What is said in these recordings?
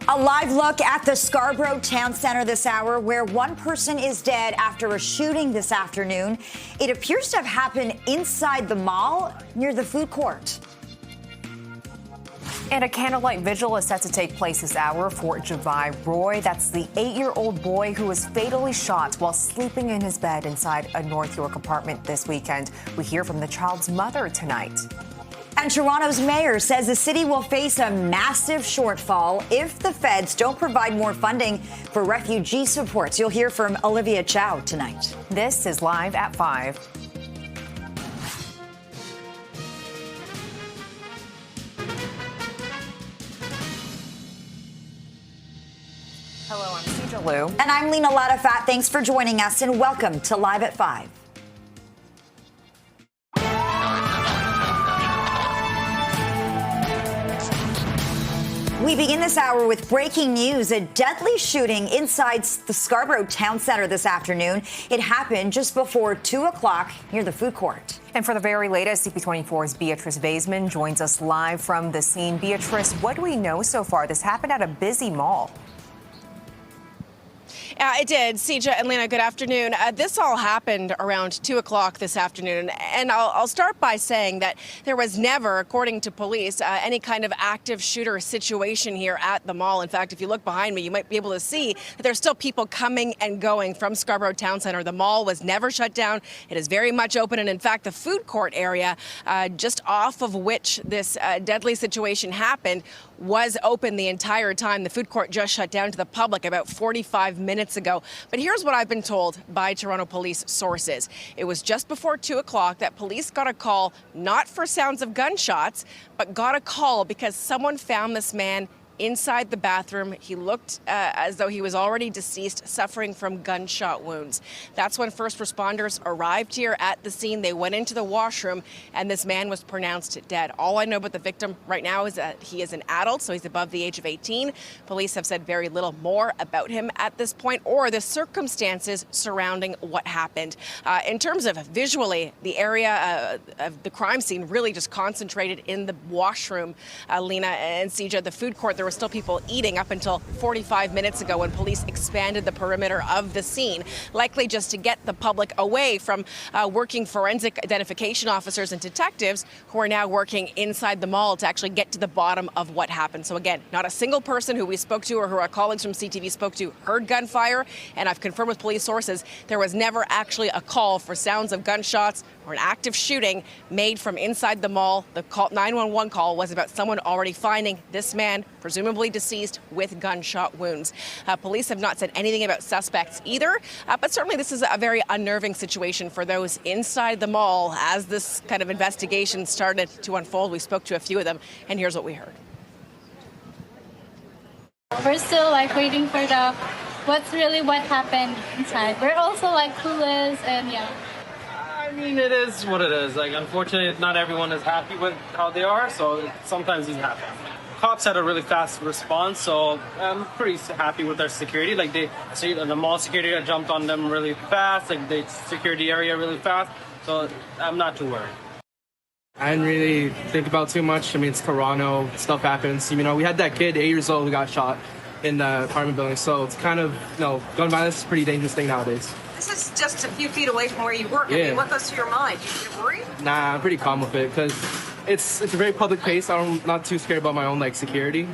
A live look at the Scarborough Town Centre this hour, where one person is dead after a shooting this afternoon. It appears to have happened inside the mall near the food court. And a candlelight vigil is set to take place this hour for Javi Roy. That's the 8-year-old boy who was fatally shot while sleeping in his bed inside a North York apartment this weekend. We hear from the child's mother tonight. And Toronto's mayor says the city will face a massive shortfall if the feds don't provide more funding for refugee supports. You'll hear from Olivia Chow tonight. This is Live at 5. Hello, I'm Vigil. And I'm Lena Latafat. Thanks for joining us and welcome to Live at 5. We begin this hour with breaking news. A deadly shooting inside the Scarborough Town Centre this afternoon. It happened just before 2 o'clock near the food court. And for the very latest, CP24's Beatrice Vaisman joins us live from the scene. Beatrice, what do we know so far? This happened at a busy mall. It did. Sija and Lena, good afternoon. This all happened around 2 o'clock this afternoon. And I'll start by saying that there was never, according to police, any kind of active shooter situation here at the mall. In fact, if you look behind me, you might be able to see that there's still people coming and going from Scarborough Town Centre. The mall was never shut down. It is very much open. And in fact, the food court area, just off of which this deadly situation happened, was open the entire time. The food court just shut down to the public about 45 minutes ago. But here's what I've been told by Toronto police sources. It was just before 2 o'clock that police got a call, not for sounds of gunshots, but got a call because someone found this man inside the bathroom. He looked as though he was already deceased, suffering from gunshot wounds. That's when first responders arrived here at the scene. They went into the washroom and this man was pronounced dead. All I know about the victim right now is that he is an adult, so he's above the age of 18. Police have said very little more about him at this point or the circumstances surrounding what happened. In terms of visually, the area of the crime scene really just concentrated in the washroom. Lena and Sija, the food court, there were still people eating up until 45 minutes ago when police expanded the perimeter of the scene, likely just to get the public away from working forensic identification officers and detectives who are now working inside the mall to actually get to the bottom of what happened. So again, not a single person who we spoke to or who our colleagues from CTV spoke to heard gunfire, and I've confirmed with police sources there was never actually a call for sounds of gunshots or an active shooting made from inside the mall. The 911 call was about someone already finding this man, presumably deceased, with gunshot wounds. Police have not said anything about suspects either, but certainly this is a very unnerving situation for those inside the mall as this kind of investigation started to unfold. We spoke to a few of them, and here's what we heard. We're still waiting for what happened inside. We're also clueless and yeah. I mean, it is what it is. Unfortunately, not everyone is happy with how they are, so sometimes it happens. Cops had a really fast response, so I'm pretty happy with their security. The mall security jumped on them really fast. They secured the area really fast, so I'm not too worried. I didn't really think about too much. I mean, it's Toronto. Stuff happens. We had that kid, 8 years old, who got shot in the apartment building. So it's kind of, gun violence is a pretty dangerous thing nowadays. This is just a few feet away from where you work. Yeah. I mean, what goes through your mind? You worried? Nah, I'm pretty calm with it because it's a very public place. I'm not too scared about my own security.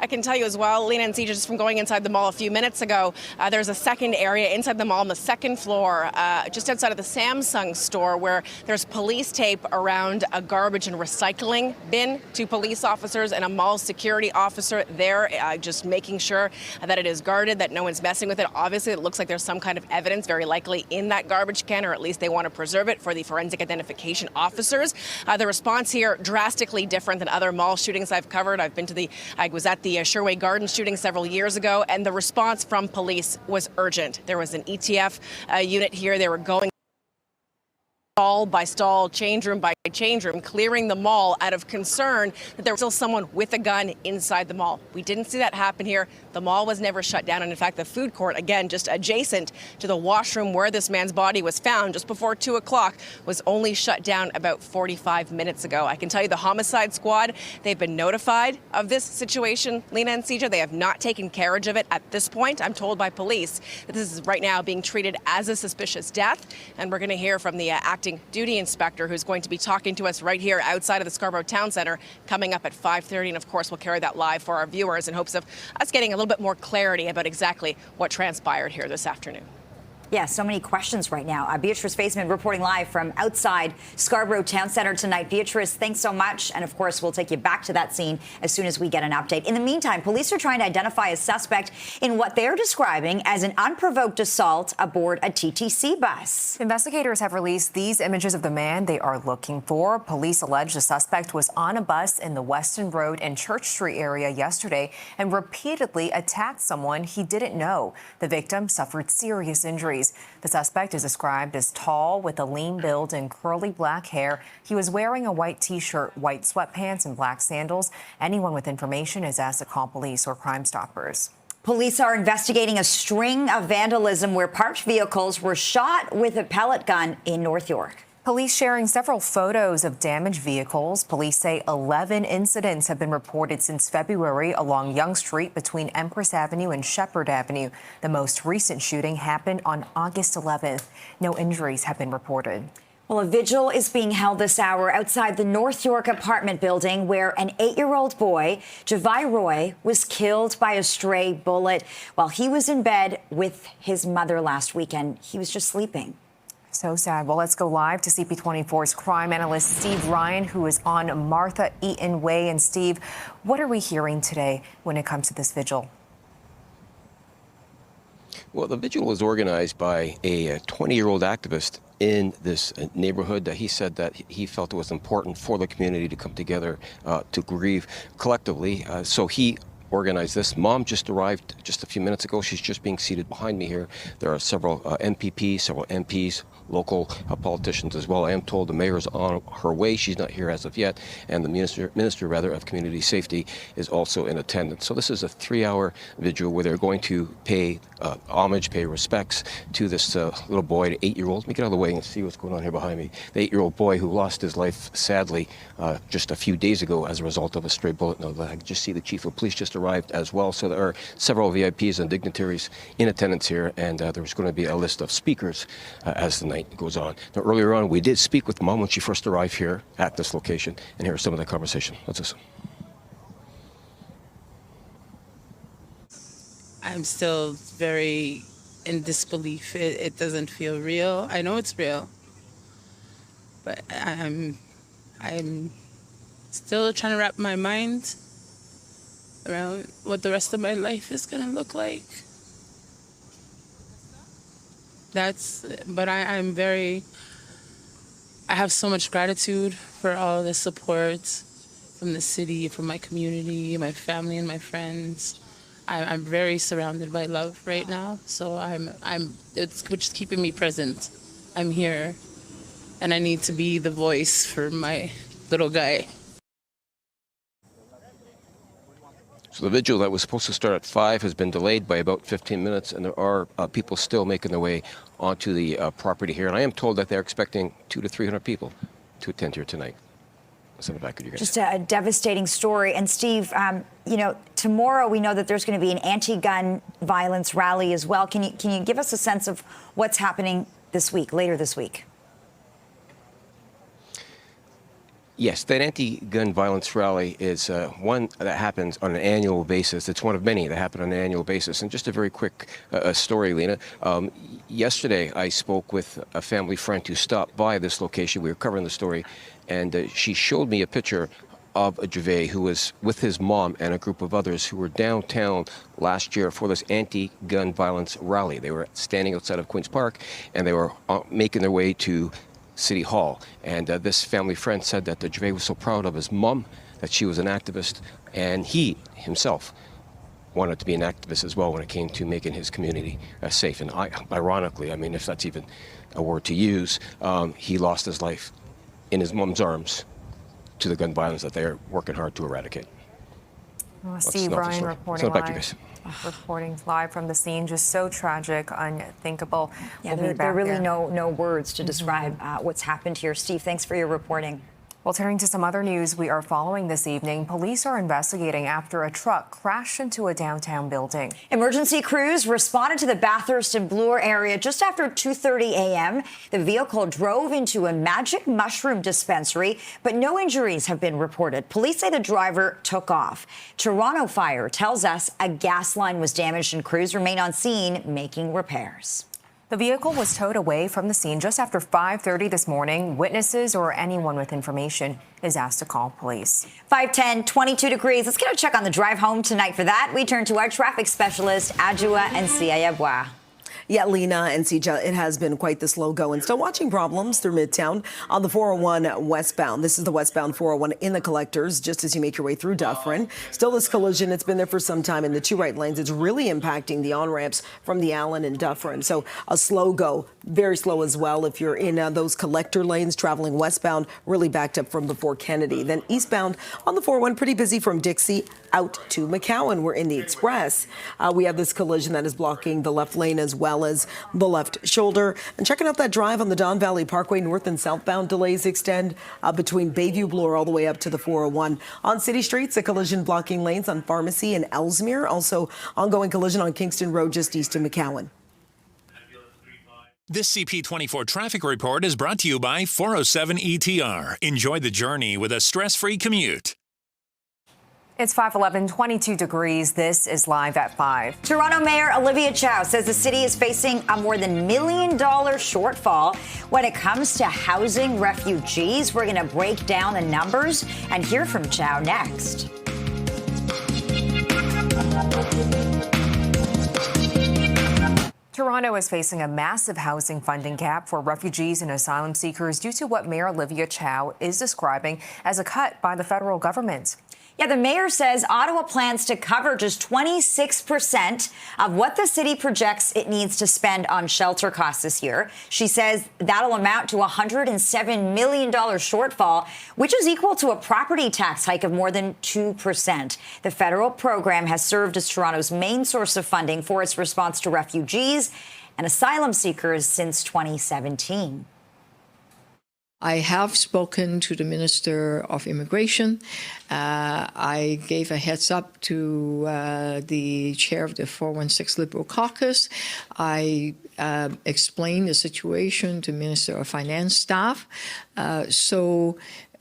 I can tell you as well, Lena and Sija, just from going inside the mall a few minutes ago, there's a second area inside the mall on the second floor, just outside of the Samsung store, where there's police tape around a garbage and recycling bin. 2 police officers and a mall security officer there, just making sure that it is guarded, that no one's messing with it. Obviously, it looks like there's some kind of evidence, very likely in that garbage can, or at least they want to preserve it for the forensic identification officers. The response here, drastically different than other mall shootings I've covered. I was at the Sherway Gardens shooting several years ago, and the response from police was urgent. There was an ETF unit here. They were going stall by stall, change room by change room, clearing the mall out of concern that there was still someone with a gun inside the mall. We didn't see that happen here. The mall was never shut down. And in fact, the food court, again, just adjacent to the washroom where this man's body was found just before 2 o'clock, was only shut down about 45 minutes ago. I can tell you the homicide squad, they've been notified of this situation, Lena and CJ. They have not taken carriage of it at this point. I'm told by police that this is right now being treated as a suspicious death. And we're going to hear from the acting duty inspector, who's going to be talking to us right here outside of the Scarborough Town Centre coming up at 5:30. And of course, we'll carry that live for our viewers in hopes of us getting a little bit more clarity about exactly what transpired here this afternoon. Yeah, so many questions right now. Beatrice Faisman reporting live from outside Scarborough Town Centre tonight. Beatrice, thanks so much. And of course, we'll take you back to that scene as soon as we get an update. In the meantime, police are trying to identify a suspect in what they're describing as an unprovoked assault aboard a TTC bus. Investigators have released these images of the man they are looking for. Police allege the suspect was on a bus in the Weston Road and Church Street area yesterday and repeatedly attacked someone he didn't know. The victim suffered serious injuries. The suspect is described as tall with a lean build and curly black hair. He was wearing a white T-shirt, white sweatpants, and black sandals. Anyone with information is asked to call police or Crime Stoppers. Police are investigating a string of vandalism where parked vehicles were shot with a pellet gun in North York. Police sharing several photos of damaged vehicles. Police say 11 incidents have been reported since February along Yonge Street between Empress Avenue and Shepherd Avenue. The most recent shooting happened on August 11th. No injuries have been reported. Well, a vigil is being held this hour outside the North York apartment building where an 8-year-old boy, Javi Roy, was killed by a stray bullet while he was in bed with his mother last weekend. He was just sleeping. So sad. Well, let's go live to CP24's crime analyst, Steve Ryan, who is on Martha Eaton Way. And Steve, what are we hearing today when it comes to this vigil? Well, the vigil was organized by a 20-year-old activist in this neighborhood. He said that he felt it was important for the community to come together to grieve collectively. So he organized this. Mom just arrived just a few minutes ago. She's just being seated behind me here. There are several MPPs, several MPs, local politicians as well. I am told the mayor is on her way. She's not here as of yet. And the minister of Community Safety is also in attendance. So this is a 3-hour vigil where they're going to pay homage, pay respects to this little boy, the 8-year-old. Let me get out of the way and see what's going on here behind me. The 8-year-old boy who lost his life, sadly, just a few days ago as a result of a stray bullet. Now, I just see the chief of police just arrived as well. So there are several VIPs and dignitaries in attendance here, and there's going to be a list of speakers as the night goes on. Now, earlier on, we did speak with Mom when she first arrived here at this location, and here's some of the conversation. Let's listen. I'm still very in disbelief. It doesn't feel real. I know it's real, but I'm still trying to wrap my mind around what the rest of my life is gonna look like. But I have so much gratitude for all the support from the city, from my community, my family, and my friends. I'm very surrounded by love right now, so it's which is keeping me present. I'm here, and I need to be the voice for my little guy. So the vigil that was supposed to start at 5 has been delayed by about 15 minutes, and there are people still making their way onto the property here. And I am told that they're expecting 200 to 300 people to attend here tonight. Just a devastating story. And Steve, tomorrow we know that there's going to be an anti-gun violence rally as well. Can you give us a sense of what's happening this week, later this week? Yes, that anti-gun violence rally is one that happens on an annual basis. It's one of many that happen on an annual basis. And just a very quick story, Lena. Yesterday, I spoke with a family friend who stopped by this location. We were covering the story, and she showed me a picture of a Javi who was with his mom and a group of others who were downtown last year for this anti-gun violence rally. They were standing outside of Queen's Park, and they were making their way to City Hall. And this family friend said that the Javi was so proud of his mom, that she was an activist, and he himself wanted to be an activist as well when it came to making his community safe. And ironically, I mean, if that's even a word to use, he lost his life in his mom's arms to the gun violence that they're working hard to eradicate. Steve Ryan reporting live from the scene. Just so tragic, unthinkable. Yeah, there are really no words to describe what's happened here. Steve, thanks for your reporting. Well, turning to some other news we are following this evening, police are investigating after a truck crashed into a downtown building. Emergency crews responded to the Bathurst and Bloor area just after 2:30 a.m. The vehicle drove into a magic mushroom dispensary, but no injuries have been reported. Police say the driver took off. Toronto Fire tells us a gas line was damaged and crews remain on scene making repairs. The vehicle was towed away from the scene just after 5:30 this morning. Witnesses or anyone with information is asked to call police. 5:10, 22 degrees. Let's get a check on the drive home tonight. For that, we turn to our traffic specialist, Adjua and Siayabwa. Yeah, Lena and Sija, it has been quite the slow go and still watching problems through Midtown on the 401 westbound. This is the westbound 401 in the collectors, just as you make your way through Dufferin. Still this collision, it's been there for some time in the two right lanes. It's really impacting the on-ramps from the Allen and Dufferin. So a slow go, very slow as well. If you're in those collector lanes traveling westbound, really backed up from before Kennedy. Then eastbound on the 401, pretty busy from Dixie out to McCowan. We're in the Express. We have this collision that is blocking the left lane as well as the left shoulder. And checking out that drive on the Don Valley Parkway, north and southbound delays extend between Bayview Bloor all the way up to the 401. On city streets, a collision blocking lanes on Pharmacy and Ellesmere. Also ongoing collision on Kingston Road just east of McCowan. This CP24 traffic report is brought to you by 407 ETR. Enjoy the journey with a stress-free commute. It's 5:11, 22 degrees. This is Live at 5. Toronto Mayor Olivia Chow says the city is facing a more than $1 million shortfall when it comes to housing refugees. We're going to break down the numbers and hear from Chow next. Toronto is facing a massive housing funding gap for refugees and asylum seekers due to what Mayor Olivia Chow is describing as a cut by the federal government. Yeah, the mayor says Ottawa plans to cover just 26% of what the city projects it needs to spend on shelter costs this year. She says that'll amount to a $107 million shortfall, which is equal to a property tax hike of more than 2%. The federal program has served as Toronto's main source of funding for its response to refugees and asylum seekers since 2017. I have spoken to the Minister of Immigration. I gave a heads up to the chair of the 416 Liberal Caucus. I explained the situation to Minister of Finance staff. So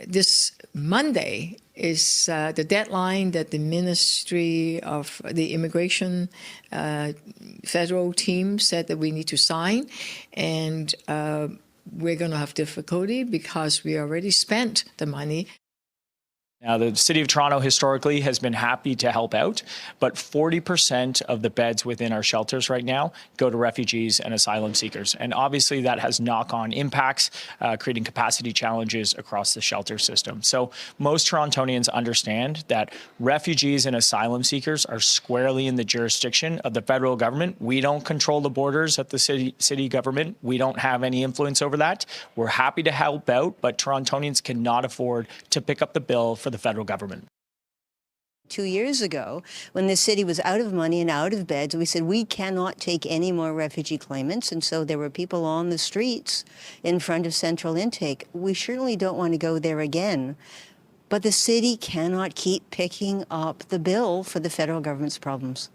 this Monday is the deadline that the Ministry of the Immigration federal team said that we need to sign. And we're going to have difficulty because we already spent the money. Now, the City of Toronto historically has been happy to help out, but 40% of the beds within our shelters right now go to refugees and asylum seekers. And obviously that has knock-on impacts, creating capacity challenges across the shelter system. So most Torontonians understand that refugees and asylum seekers are squarely in the jurisdiction of the federal government. We don't control the borders at the city government. We don't have any influence over that. We're happy to help out, but Torontonians cannot afford to pick up the bill for the federal government. 2 years ago, when the city was out of money and out of beds, we said we cannot take any more refugee claimants, and so there were people on the streets in front of central intake. We certainly don't want to go there again, but the city cannot keep picking up the bill for the federal government's problems.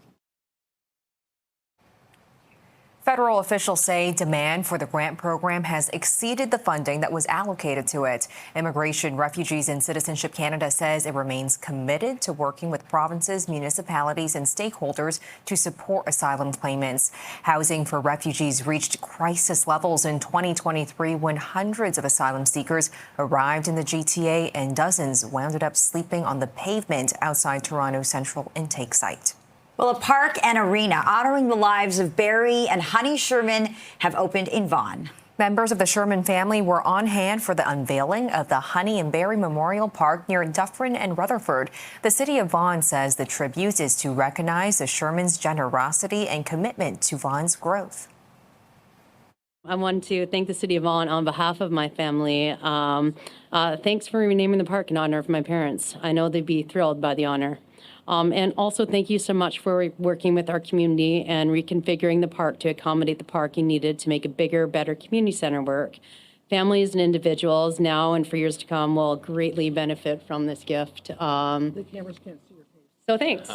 Federal officials say demand for the grant program has exceeded the funding that was allocated to it. Immigration, Refugees and Citizenship Canada says it remains committed to working with provinces, municipalities and stakeholders to support asylum claimants. Housing for refugees reached crisis levels in 2023 when hundreds of asylum seekers arrived in the GTA and dozens wound up sleeping on the pavement outside Toronto's central intake site. Well, a park and arena honoring the lives of Barry and Honey Sherman have opened in Vaughan. Members of the Sherman family were on hand for the unveiling of the Honey and Berry Memorial Park near Dufferin and Rutherford. The city of Vaughan says the tribute is to recognize the Shermans' generosity and commitment to Vaughan's growth. I want to thank the city of Vaughan on behalf of my family. Thanks for renaming the park in honor of my parents. I know they'd be thrilled by the honor. And also thank you so much for working with our community and reconfiguring the park to accommodate the parking needed to make a bigger, better community center work. Families and individuals now and for years to come will greatly benefit from this gift. The cameras can't see your face. So thanks.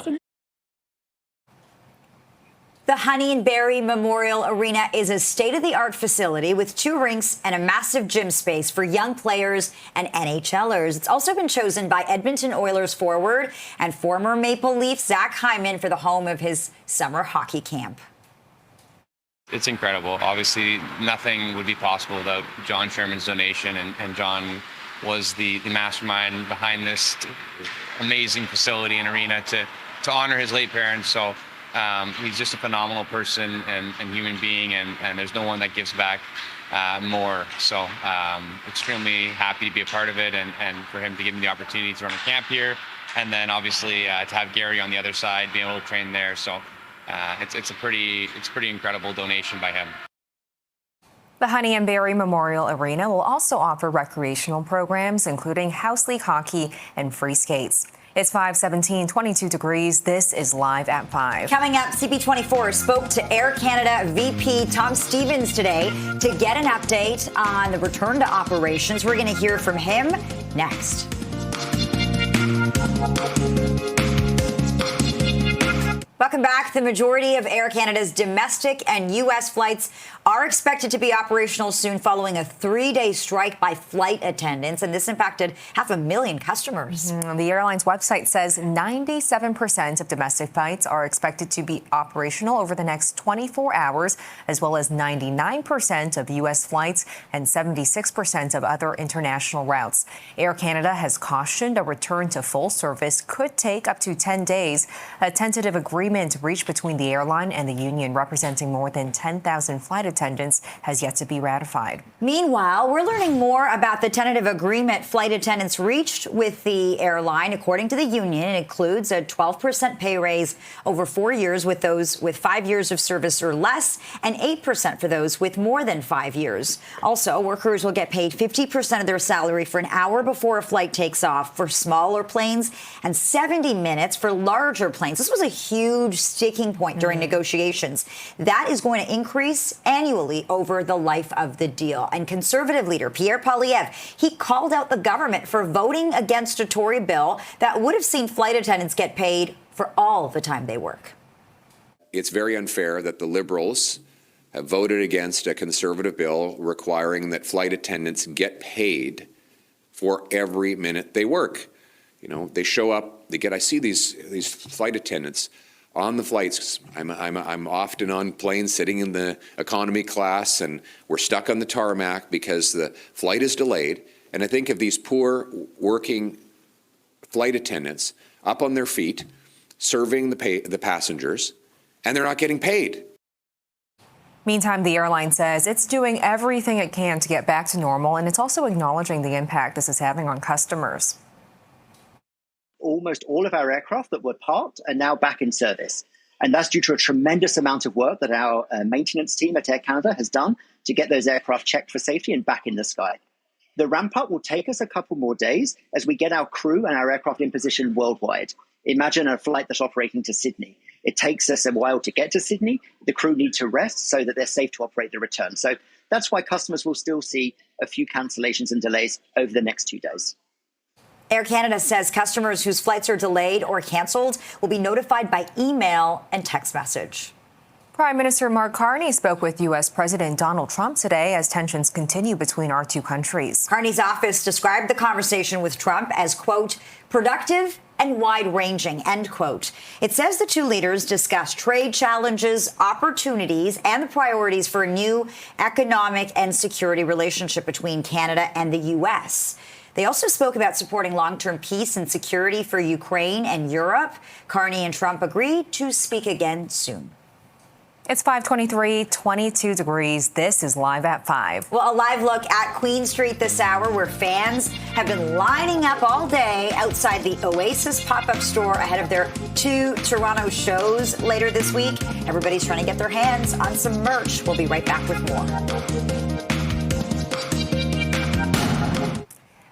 The Honey and Berry Memorial Arena is a state-of-the-art facility with 2 rinks and a massive gym space for young players and NHLers. It's also been chosen by Edmonton Oilers forward and former Maple Leaf Zach Hyman for the home of his summer hockey camp. It's incredible. Obviously, nothing would be possible without John Sherman's donation, and John was the mastermind behind this amazing facility and arena to honor his late parents. So he's just a phenomenal person and human being, and there's no one that gives back more. So extremely happy to be a part of it, and for him to give me the opportunity to run a camp here, and then obviously to have Gary on the other side, being able to train there. So it's a pretty incredible donation by him. The Honey and Berry Memorial Arena will also offer recreational programs, including house league hockey and free skates. It's 5:17, 22 degrees. This is Live at 5. Coming up, CP24 spoke to Air Canada VP Tom Stevens today to get an update on the return to operations. We're going to hear from him next. Welcome back. The majority of Air Canada's domestic and U.S. flights are expected to be operational soon following a 3-day strike by flight attendants, and this impacted 500,000 customers. The airline's website says 97% of domestic flights are expected to be operational over the next 24 hours, as well as 99% of U.S. flights and 76% of other international routes. Air Canada has cautioned a return to full service could take up to 10 days. A tentative agreement reached between the airline and the union representing more than 10,000 flight attendants has yet to be ratified. Meanwhile, we're learning more about the tentative agreement flight attendants reached with the airline. According to the union, it includes a 12% pay raise over 4 years with those with 5 years of service or less, and 8% for those with more than 5 years. Also, workers will get paid 50% of their salary for an hour before a flight takes off for smaller planes and 70 minutes for larger planes. This was a huge sticking point during negotiations. That is going to increase annually over the life of the deal. And Conservative leader Pierre Poilievre, he called out the government for voting against a Tory bill that would have seen flight attendants get paid for all the time they work. It's very unfair that the Liberals have voted against a Conservative bill requiring that flight attendants get paid for every minute they work. You know, they show up, I see these flight attendants on the flights. I'm often on planes sitting in the economy class, and we're stuck on the tarmac because the flight is delayed. And I think of these poor working flight attendants up on their feet, serving the passengers, and they're not getting paid. Meantime, the airline says it's doing everything it can to get back to normal, and it's also acknowledging the impact this is having on customers. Almost all of our aircraft that were parked are now back in service. And that's due to a tremendous amount of work that our maintenance team at Air Canada has done to get those aircraft checked for safety and back in the sky. The ramp up will take us a couple more days as we get our crew and our aircraft in position worldwide. Imagine a flight that's operating to Sydney. It takes us a while to get to Sydney. The crew need to rest so that they're safe to operate the return. So that's why customers will still see a few cancellations and delays over the next 2 days. Air Canada says customers whose flights are delayed or canceled will be notified by email and text message. Prime Minister Mark Carney spoke with U.S. President Donald Trump today as tensions continue between our two countries. Carney's office described the conversation with Trump as, quote, productive and wide-ranging, end quote. It says the two leaders discussed trade challenges, opportunities, and the priorities for a new economic and security relationship between Canada and the U.S. They also spoke about supporting long-term peace and security for Ukraine and Europe. Carney and Trump agreed to speak again soon. It's 5:23, 22 degrees. This is Live at 5. Well, a live look at Queen Street this hour, where fans have been lining up all day outside the Oasis pop-up store ahead of their 2 Toronto shows later this week. Everybody's trying to get their hands on some merch. We'll be right back with more.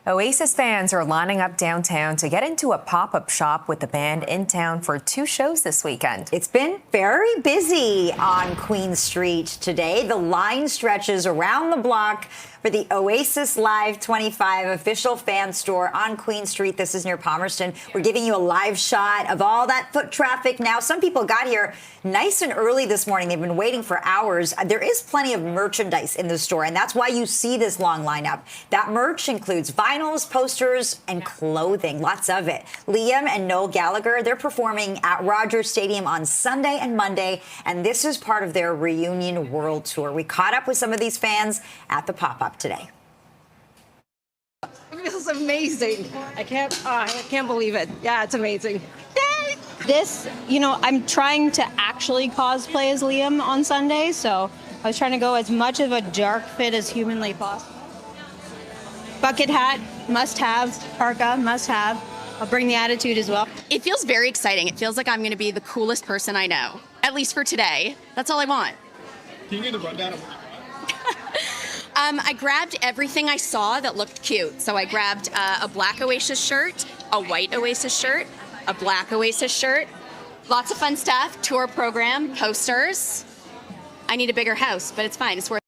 Oasis fans are lining up downtown to get into a pop-up shop with the band in town for 2 shows this weekend. It's been very busy on Queen Street today. The line stretches around the block for the Oasis Live 25 official fan store on Queen Street. This is near Palmerston. We're giving you a live shot of all that foot traffic now. Some people got here nice and early this morning. They've been waiting for hours. There is plenty of merchandise in the store, and that's why you see this long lineup. That merch includes vinyls, posters, and clothing. Lots of it. Liam and Noel Gallagher, they're performing at Rogers Stadium on Sunday and Monday, and this is part of their reunion world tour. We caught up with some of these fans at the pop-up today. It feels amazing. I can't believe it. Yeah, it's amazing. Yay! This, I'm trying to actually cosplay as Liam on Sunday, so I was trying to go as much of a dark fit as humanly possible. Bucket hat, must have. Parka, must have. I'll bring the attitude as well. It feels very exciting. It feels like I'm going to be the coolest person I know, at least for today. That's all I want. Can you get the rundown of what you got? I grabbed everything I saw that looked cute. So I grabbed a black Oasis shirt, a white Oasis shirt, a black Oasis shirt, lots of fun stuff, tour program, posters. I need a bigger house, but it's fine. It's worth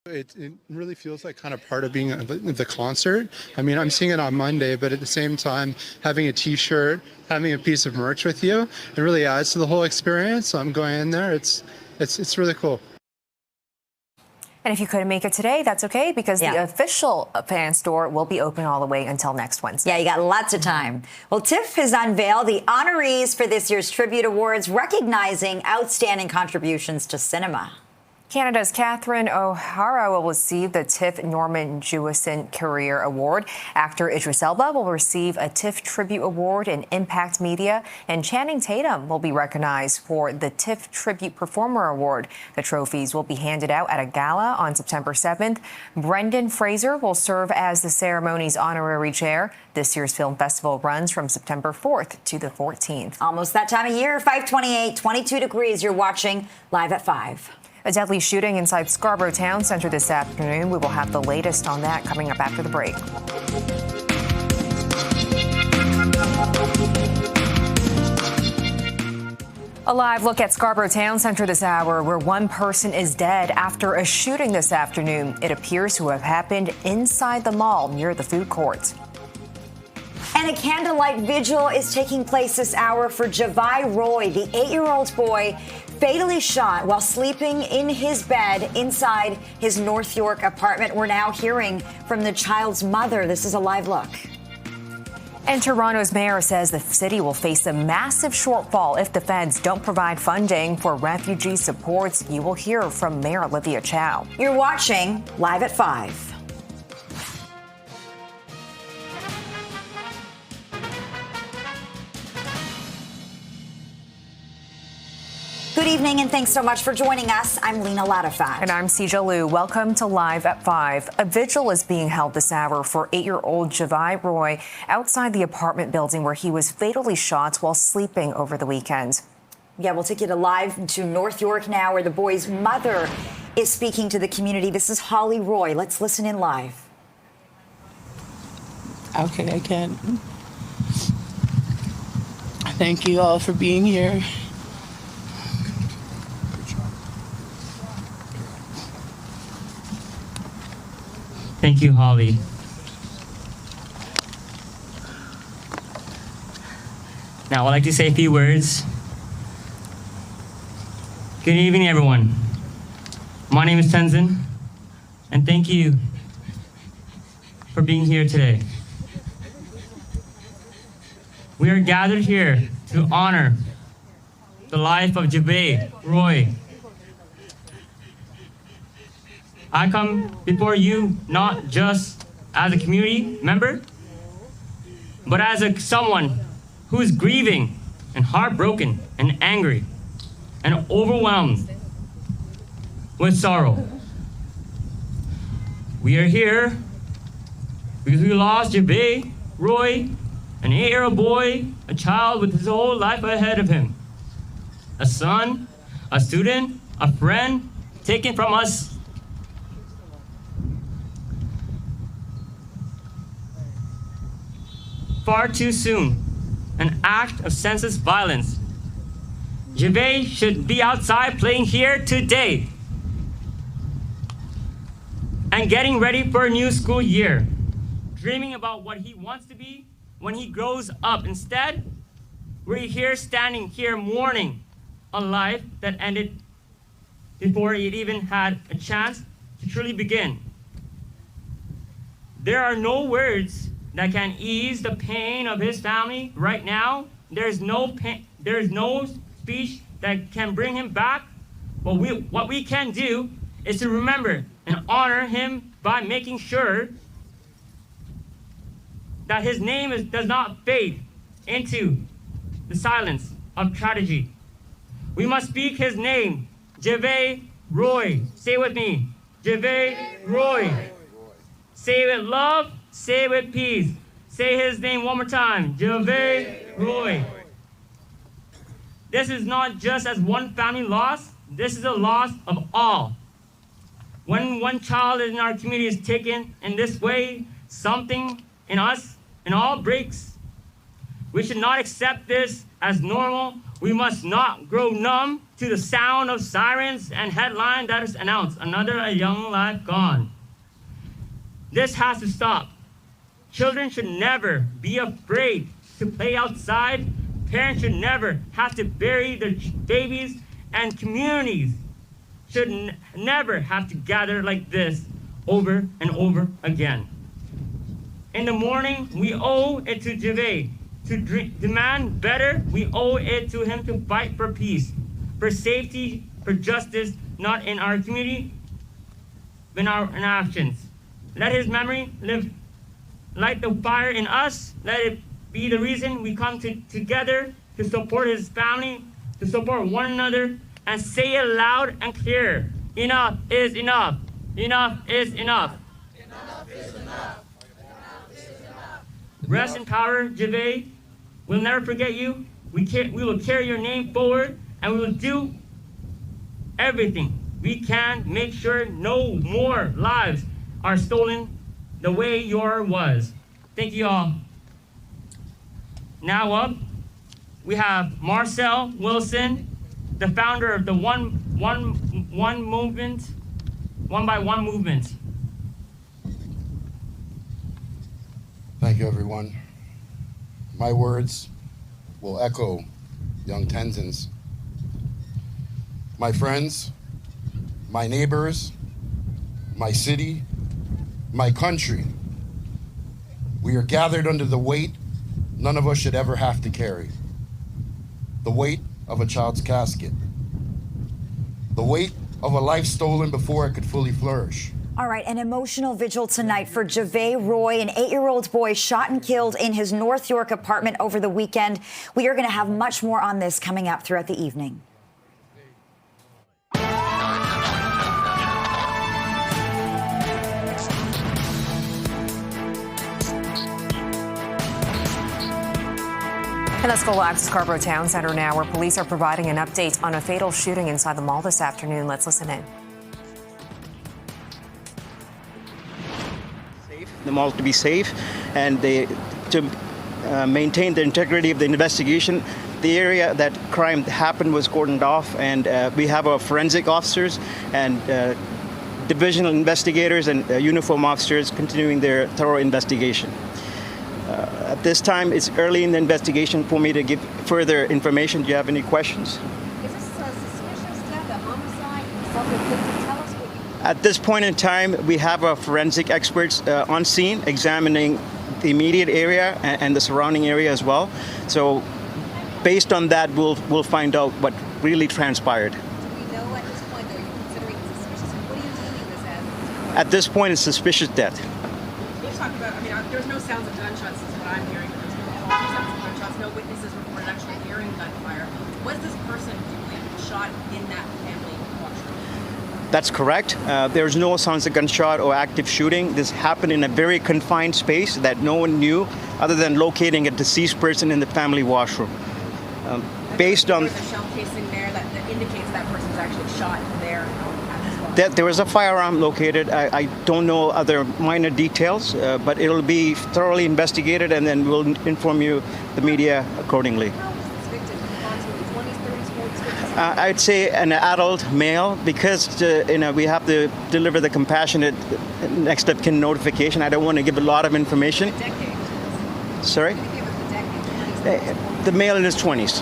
it. It really feels like kind of part of being the concert. I mean, I'm seeing it on Monday, but at the same time, having a T-shirt, having a piece of merch with you, it really adds to the whole experience. So I'm going in there. It's really cool. And if you couldn't make it today, that's okay, because the official fan store will be open all the way until next Wednesday. Yeah, you got lots of time. Well, TIFF has unveiled the honorees for this year's Tribute Awards, recognizing outstanding contributions to cinema. Canada's Catherine O'Hara will receive the TIFF Norman Jewison Career Award. Actor Idris Elba will receive a TIFF Tribute Award in Impact Media, and Channing Tatum will be recognized for the TIFF Tribute Performer Award. The trophies will be handed out at a gala on September 7th. Brendan Fraser will serve as the ceremony's honorary chair. This year's film festival runs from September 4th to the 14th. Almost that time of year, 5:28, 22 degrees. You're watching Live at 5. A deadly shooting inside Scarborough Town Centre this afternoon. We will have the latest on that coming up after the break. A live look at Scarborough Town Centre this hour, where one person is dead after a shooting this afternoon. It appears to have happened inside the mall near the food court. And a candlelight vigil is taking place this hour for Javi Roy, the 8-year-old boy fatally shot while sleeping in his bed inside his North York apartment. We're now hearing from the child's mother. This is a live look. And Toronto's mayor says the city will face a massive shortfall if the feds don't provide funding for refugee supports. You will hear from Mayor Olivia Chow. You're watching Live at 5. Good evening, and thanks so much for joining us. I'm Lena Latifat. And I'm Sija Liu. Welcome to Live at 5. A vigil is being held this hour for 8-year-old Javi Roy outside the apartment building where he was fatally shot while sleeping over the weekend. Yeah, we'll take you live to North York now, where the boy's mother is speaking to the community. This is Holly Roy. Let's listen in live. Okay, I can. Thank you all for being here. Thank you, Holly. Now, I'd like to say a few words. Good evening, everyone. My name is Tenzin, and thank you for being here today. We are gathered here to honor the life of Javi Roy. I come before you not just as a community member, but as someone who is grieving and heartbroken and angry. and overwhelmed with sorrow. We are here because we lost Javi Roy, an 8-year-old boy, a child with his whole life ahead of him. A son, a student, a friend, taken from us. Far too soon, an act of senseless violence. Javi should be outside playing here today and getting ready for a new school year, dreaming about what he wants to be when he grows up. Instead, we're here standing here mourning a life that ended before it even had a chance to truly begin. There are no words that can ease the pain of his family right now. There's no speech that can bring him back. But what we can do is to remember and honor him by making sure that his name does not fade into the silence of tragedy. We must speak his name, Javi Roy. Say it with me, Javi Roy. Say it with love, say it with peace. Say his name one more time, Javi Roy. This is not just as one family loss, this is a loss of all. When one child in our community is taken in this way, something in us and all breaks. We should not accept this as normal. We must not grow numb to the sound of sirens and headlines that is announced, another young life gone. This has to stop. Children should never be afraid to play outside. Parents should never have to bury their babies, and communities should never have to gather like this over and over again. In the morning, we owe it to Javi to demand better. We owe it to him to fight for peace, for safety, for justice, not in our community, but in our actions. Let his memory live like the fire in us. Let it be the reason we come together to support his family, to support one another, and say it loud and clear. Enough is enough. Enough is enough. Enough is enough. Rest in power, Javi. We'll never forget you. We will carry your name forward, and we will do everything we can to make sure no more lives are stolen the way yours was. Thank you all. Now up, we have Marcel Wilson, the founder of the One by One movement. Thank you, everyone. My words will echo young Tenzin's. My friends, my neighbors, my city, my country, we are gathered under the weight none of us should ever have to carry. The weight of a child's casket. The weight of a life stolen before it could fully flourish. All right, an emotional vigil tonight for Javi Roy, an 8-year-old boy shot and killed in his North York apartment over the weekend. We are going to have much more on this coming up throughout the evening. And let's go live to Scarborough Town Centre now, where police are providing an update on a fatal shooting inside the mall this afternoon. Let's listen in. The mall to be safe, and to maintain the integrity of the investigation. The area that crime happened was cordoned off, and we have our forensic officers and divisional investigators and uniform officers continuing their thorough investigation. At this time, it's early in the investigation for me to give further information. Do you have any questions? Is this a suspicious death, a homicide? Something that can tell us what At this point in time, we have our forensic experts on scene examining the immediate area and the surrounding area as well. So based on that, we'll find out what really transpired. Do we know at this point, though, you're considering it suspicious? What are you deeming this as? At this point, it's suspicious death. You talked about, there's no sounds of gunshots is what I'm hearing. There's no sounds of gunshots, no witnesses reported actually hearing gunfire. What is this person doing shot in that family washroom? That's correct. There's no sounds of gunshot or active shooting. This happened in a very confined space that no one knew other than locating a deceased person in the family washroom. Based on... There's a shell casing there that indicates that person was actually shot there. There was a firearm located. I don't know other minor details, but it'll be thoroughly investigated, and then we'll inform you, the media, accordingly. I'd say an adult male, because we have to deliver the compassionate next of kin notification. I don't want to give a lot of information. Sorry? The male in his 20s.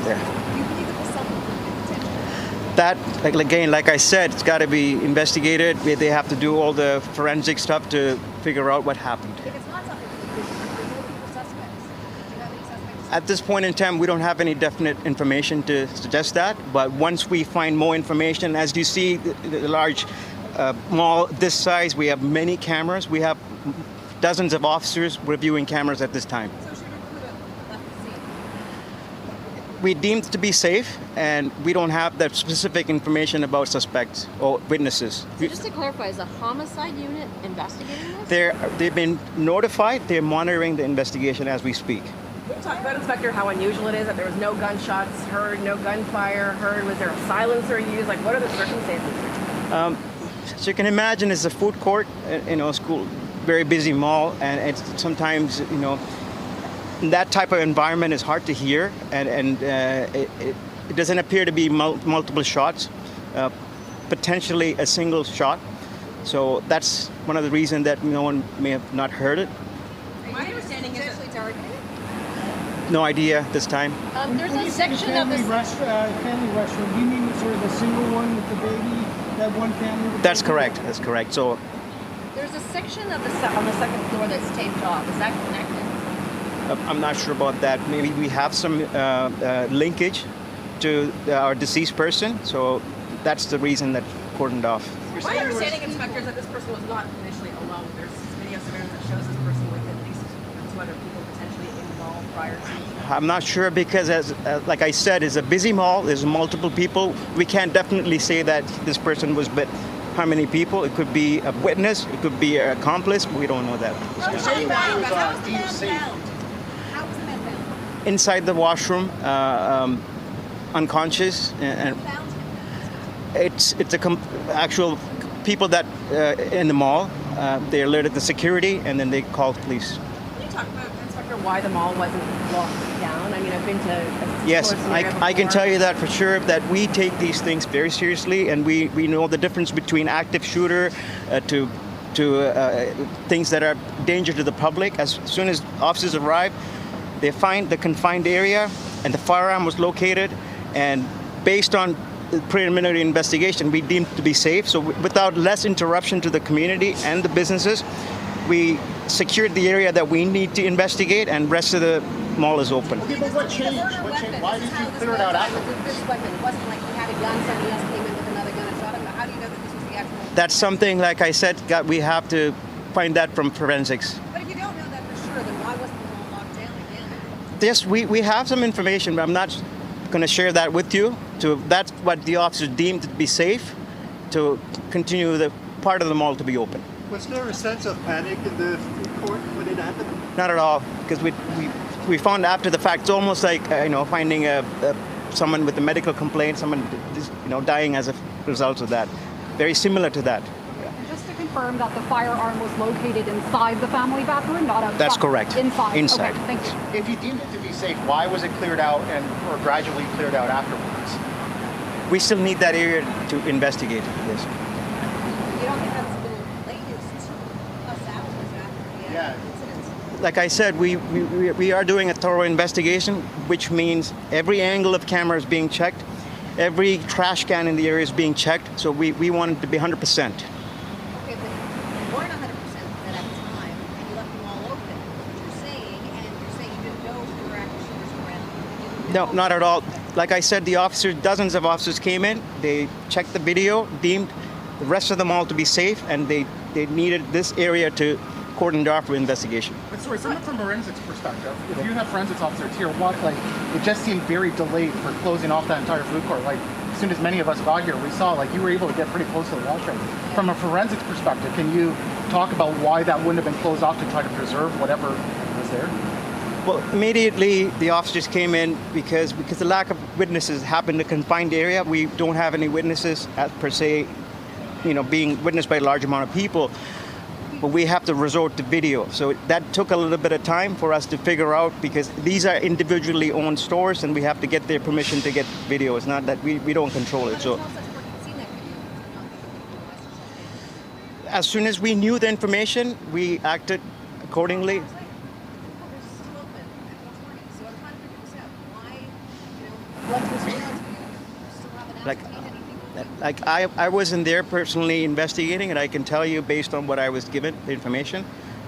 Yeah. That, again, like I said, it's got to be investigated. They have to do all the forensic stuff to figure out what happened. At this point in time, we don't have any definite information to suggest that. But once we find more information, as you see, the large mall this size, we have many cameras. We have dozens of officers reviewing cameras at this time. We deemed to be safe, and we don't have that specific information about suspects or witnesses. So just to clarify, is a homicide unit investigating this? They've been notified. They're monitoring the investigation as we speak. Can you talk about, Inspector, how unusual it is that there was no gunshots heard, no gunfire heard? Was there a silencer used? Like, what are the circumstances? So you can imagine it's a food court, school, very busy mall, and it's sometimes, that type of environment is hard to hear, and it doesn't appear to be multiple shots, potentially a single shot. So that's one of the reasons that no one may have not heard it. My understanding is that targeted. No idea this time. There's a section of the family restroom. Do you mean sort of the single one with the baby, that one family? That's correct. That's correct. So there's a section of on the second floor that's taped off. Is that connected? I'm not sure about that. Maybe we have some linkage to our deceased person, so that's the reason that cordoned off. My understanding, Inspector, is that this person was not initially alone. There's video surveillance that shows this person with at least 2 other people potentially involved prior to. I'm not sure because, like I said, it's a busy mall. There's multiple people. We can't definitely say that this person was with how many people. It could be a witness. It could be an accomplice. We don't know that. You're saying that it was deemed safe. Inside the washroom, unconscious, and it's actual people that in the mall. They alerted the security, and then they called police. Can you talk about, Inspector, why the mall wasn't locked down? I mean, I've been to. Yes, I can tell you that for sure. That we take these things very seriously, and we know the difference between active shooter to things that are danger to the public. As soon as officers arrive, they find the confined area, and the firearm was located, and based on the preliminary investigation, we deemed to be safe. So without less interruption to the community and the businesses, we secured the area that we need to investigate, and rest of the mall is open. Okay, but what changed? Why did you clear it out afterwards? This weapon. It wasn't like he had a gun, somebody else came in with another gun and shot him. How do you know that this was the actual? That's something, like I said, we have to find that from forensics. But if you don't know that for sure, then why wasn't the mall locked down again? Yes, we have some information, but I'm not going to share that with you. That's what the officers deemed to be safe, to continue the part of the mall to be open. Was there a sense of panic in the food court when it happened? Not at all, because we found after the fact. It's almost like finding someone with a medical complaint, someone dying as a result of that. Very similar to that. Just to confirm that the firearm was located inside the family bathroom, not outside. That's correct. Inside. Okay, thank you. If you deemed it to be safe, why was it cleared out or gradually cleared out afterwards? We still need that area to investigate. Yes. You don't think that's the latest us hours after the incident? Like I said, we are doing a thorough investigation, which means every angle of camera is being checked, every trash can in the area is being checked. So we want it to be 100%. Okay, but you weren't 100% that at the time, and you left them all open. You're saying you didn't know if there were active shooters around. No, not at all. Like I said, dozens of officers came in. They checked the video, deemed the rest of the mall to be safe, and they needed this area to cordon off for investigation. But sorry, from forensics perspective, if you have forensics officers here, it just seemed very delayed for closing off that entire food court. Like, soon as many of us got here, we saw like you were able to get pretty close to the washroom. From a forensics perspective, can you talk about why that wouldn't have been closed off to try to preserve whatever was there? Well, immediately the officers came in because the lack of witnesses happened in a confined area. We don't have any witnesses per se, being witnessed by a large amount of people. But we have to resort to video. So that took a little bit of time for us to figure out, because these are individually owned stores and we have to get their permission to get video. It's not that we don't control it. So as soon as we knew the information, we acted accordingly. Like I wasn't there personally investigating, and I can tell you based on what I was given, the information,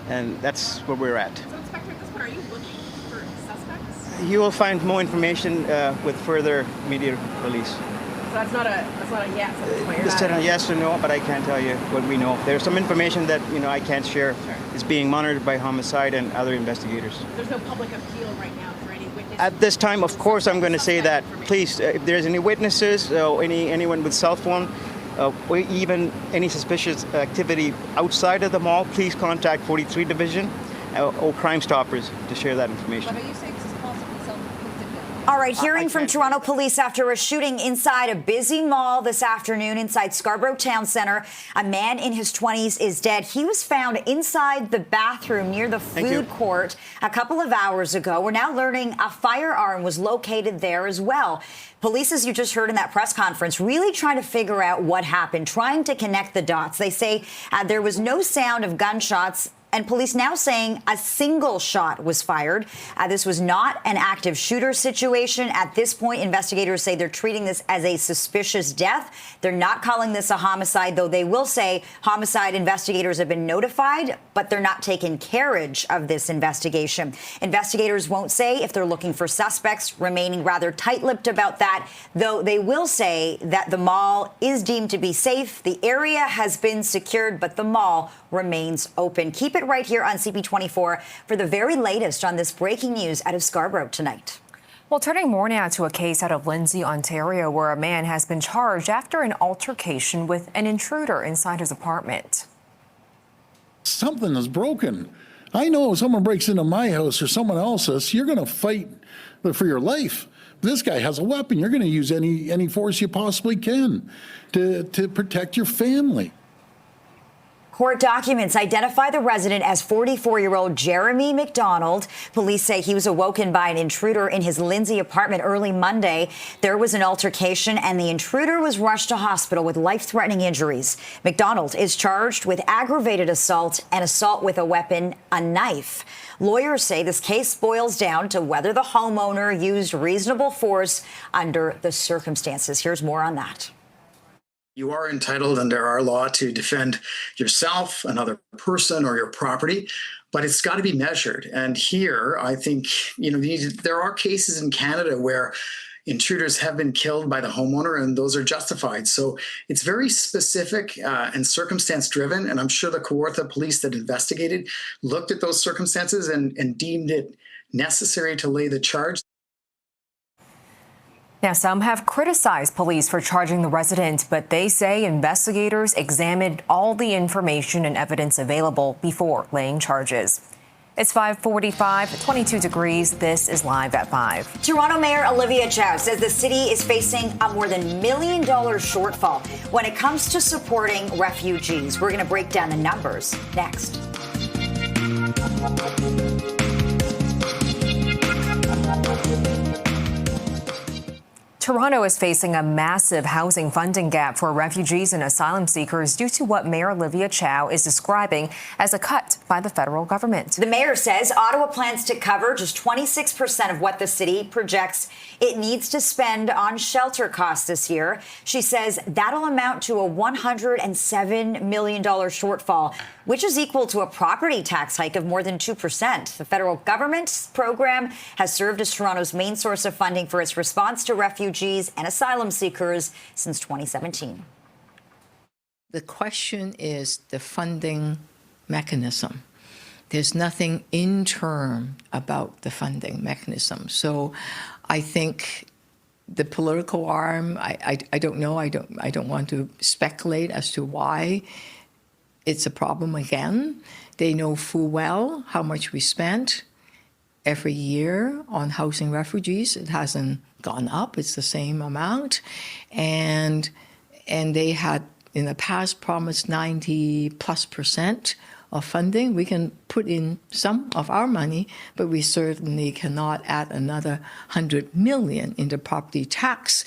and that's where we're at. So, Inspector, at this point, are you looking for suspects? You will find more information with further media release. So that's not a yes at this point. It's not a yes or no, but I can't tell you what we know. There's some information that I can't share. It's being monitored by homicide and other investigators. There's no public appeal right now for any witnesses. At this time, of course, I'm going to say that. Please, if there's any witnesses, anyone with cell phone, or even any suspicious activity outside of the mall, please contact 43 Division or Crime Stoppers to share that information. But are you saying this is possibly self-inflicted? All right, hearing from Toronto police after a shooting inside a busy mall this afternoon inside Scarborough Town Centre. A man in his 20s is dead. He was found inside the bathroom near the food court a couple of hours ago. We're now learning a firearm was located there as well. Police, as you just heard in that press conference, really trying to figure out what happened, trying to connect the dots. They say there was no sound of gunshots, and police now saying a single shot was fired. This was not an active shooter situation. At this point, investigators say they're treating this as a suspicious death. They're not calling this a homicide, though they will say homicide investigators have been notified, but they're not taking carriage of this investigation. Investigators won't say if they're looking for suspects, remaining rather tight-lipped about that, though they will say that the mall is deemed to be safe. The area has been secured, but the mall remains open. Keep it right here on CP24 for the very latest on this breaking news out of Scarborough tonight. Well, turning more now to a case out of Lindsay, Ontario, where a man has been charged after an altercation with an intruder inside his apartment. Something is broken. I know if someone breaks into my house or someone else's, you're going to fight for your life. This guy has a weapon. You're going to use any force you possibly can to protect your family. Court documents identify the resident as 44-year-old Jeremy McDonald. Police say he was awoken by an intruder in his Lindsay apartment early Monday. There was an altercation, and the intruder was rushed to hospital with life-threatening injuries. McDonald is charged with aggravated assault and assault with a weapon, a knife. Lawyers say this case boils down to whether the homeowner used reasonable force under the circumstances. Here's more on that. You are entitled under our law to defend yourself, another person, or your property, but it's got to be measured. And here, I think, there are cases in Canada where intruders have been killed by the homeowner, and those are justified. So it's very specific and circumstance-driven, and I'm sure the Kawartha police that investigated looked at those circumstances and deemed it necessary to lay the charge. Now, some have criticized police for charging the resident, but they say investigators examined all the information and evidence available before laying charges. It's 5:45, 22 degrees. This is Live at 5. Toronto Mayor Olivia Chow says the city is facing a more than $1 million shortfall when it comes to supporting refugees. We're going to break down the numbers next. Toronto is facing a massive housing funding gap for refugees and asylum seekers due to what Mayor Olivia Chow is describing as a cut by the federal government. The mayor says Ottawa plans to cover just 26% of what the city projects it needs to spend on shelter costs this year. She says that'll amount to a $107 million shortfall, which is equal to a property tax hike of more than 2%. The federal government's program has served as Toronto's main source of funding for its response to refugees and asylum seekers since 2017. The question is the funding mechanism. There's nothing in term about the funding mechanism. So I think The political arm, I don't know. I don't want to speculate as to why it's a problem again. They know full well how much we spent every year on housing refugees. It hasn't gone up. It's the same amount. And they had in the past promised 90+% of funding. We can put in some of our money, but we certainly cannot add another $100 million into property tax.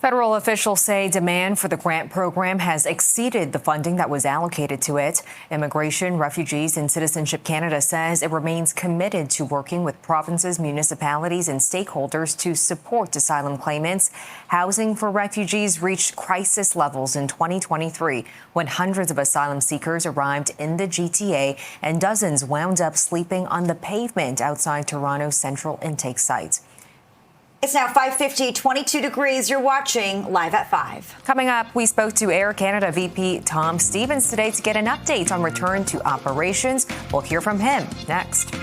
Federal officials say demand for the grant program has exceeded the funding that was allocated to it. Immigration, Refugees, and Citizenship Canada says it remains committed to working with provinces, municipalities, and stakeholders to support asylum claimants. Housing for refugees reached crisis levels in 2023 when hundreds of asylum seekers arrived in the GTA and dozens wound up sleeping on the pavement outside Toronto's central intake site. It's now 5:50, 22 degrees. You're watching Live at 5. Coming up, we spoke to Air Canada VP Tom Stevens today to get an update on return to operations. We'll hear from him next.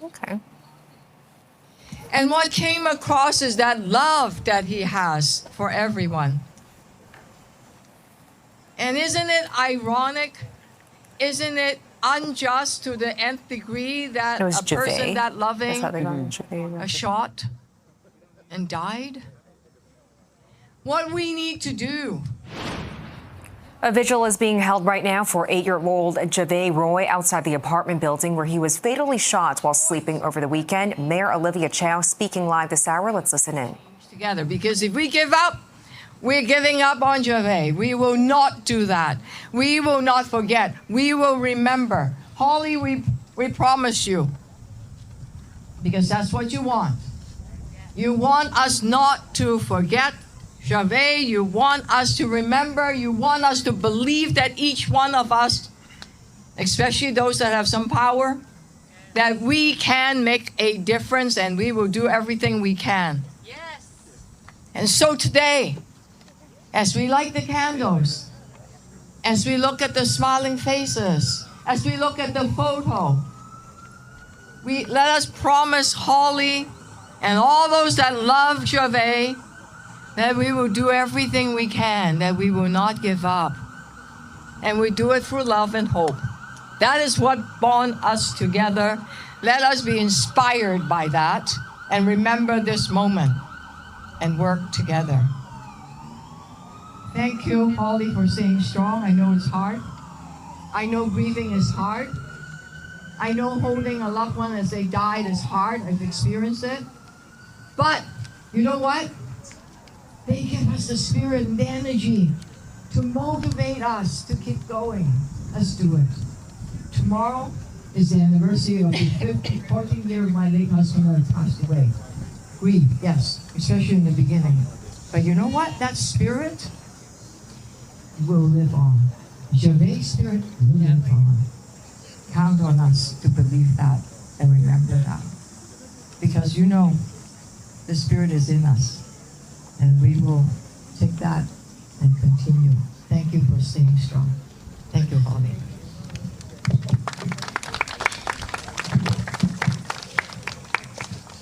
Okay. And what came across is that love that he has for everyone. And isn't it ironic? Isn't it unjust to the nth degree that a person that loving a shot and died? What we need to do. A vigil is being held right now for 8-year-old Javi Roy outside the apartment building where he was fatally shot while sleeping over the weekend. Mayor Olivia Chow speaking live this hour. Let's listen in. Together, because if we give up, we're giving up on Javi. We will not do that. We will not forget. We will remember. Holly, we promise you, because that's what you want. You want us not to forget Javi, you want us to remember, you want us to believe that each one of us, especially those that have some power, that we can make a difference and we will do everything we can. Yes. And so today, as we light the candles, as we look at the smiling faces, as we look at the photo, let us promise Holly and all those that love Javi that we will do everything we can, that we will not give up. And we do it through love and hope. That is what bonds us together. Let us be inspired by that and remember this moment and work together. Thank you, Holly, for staying strong. I know it's hard. I know grieving is hard. I know holding a loved one as they died is hard. I've experienced it. But you know what? They give us the spirit and the energy to motivate us to keep going. Let's do it. Tomorrow is the anniversary of the 14th year of my late husband who had passed away. Grief, yes, especially in the beginning. But you know what? That spirit will live on. Javi's spirit will live on. Count on us to believe that and remember that. Because you know, the spirit is in us. And we will take that and continue. Thank you for staying strong. Thank you, Holly.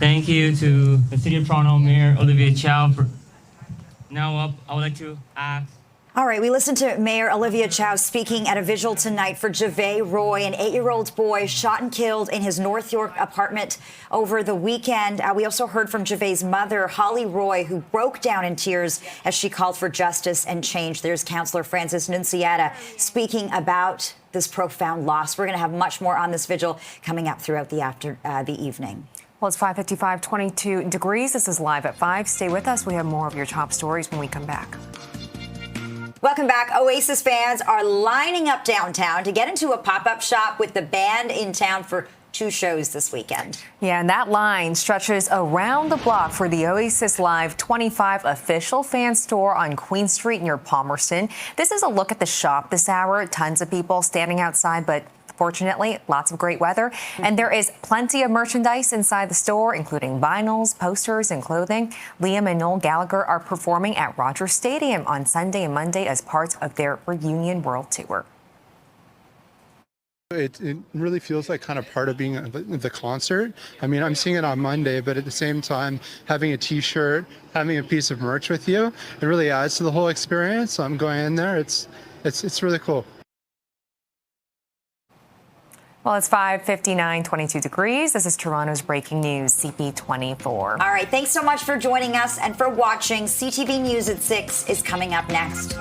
Thank you to the City of Toronto Mayor Olivia Chow. Now up, I would like to ask. All right, we listened to Mayor Olivia Chow speaking at a vigil tonight for Javi Roy, an 8-year-old boy shot and killed in his North York apartment over the weekend. We also heard from Javi's mother, Holly Roy, who broke down in tears as she called for justice and change. There's Councillor Francis Nunciata speaking about this profound loss. We're going to have much more on this vigil coming up throughout the evening. Well, it's 5:55, 22 degrees. This is Live at 5. Stay with us. We have more of your top stories when we come back. Welcome back. Oasis fans are lining up downtown to get into a pop-up shop with the band in town for 2 shows this weekend. Yeah, and that line stretches around the block for the Oasis Live 25 official fan store on Queen Street near Palmerston. This is a look at the shop this hour. Tons of people standing outside, but Fortunately, lots of great weather, and there is plenty of merchandise inside the store, including vinyls, posters, and clothing. Liam and Noel Gallagher are performing at Rogers Stadium on Sunday and Monday as part of their Reunion World Tour. It really feels like kind of part of being the concert. I mean, I'm seeing it on Monday, but at the same time, having a T-shirt, having a piece of merch with you, it really adds to the whole experience. So I'm going in there. It's really cool. Well, it's 5:59, 22 degrees. This is Toronto's breaking news, CP24. All right, thanks so much for joining us and for watching. CTV News at 6 is coming up next.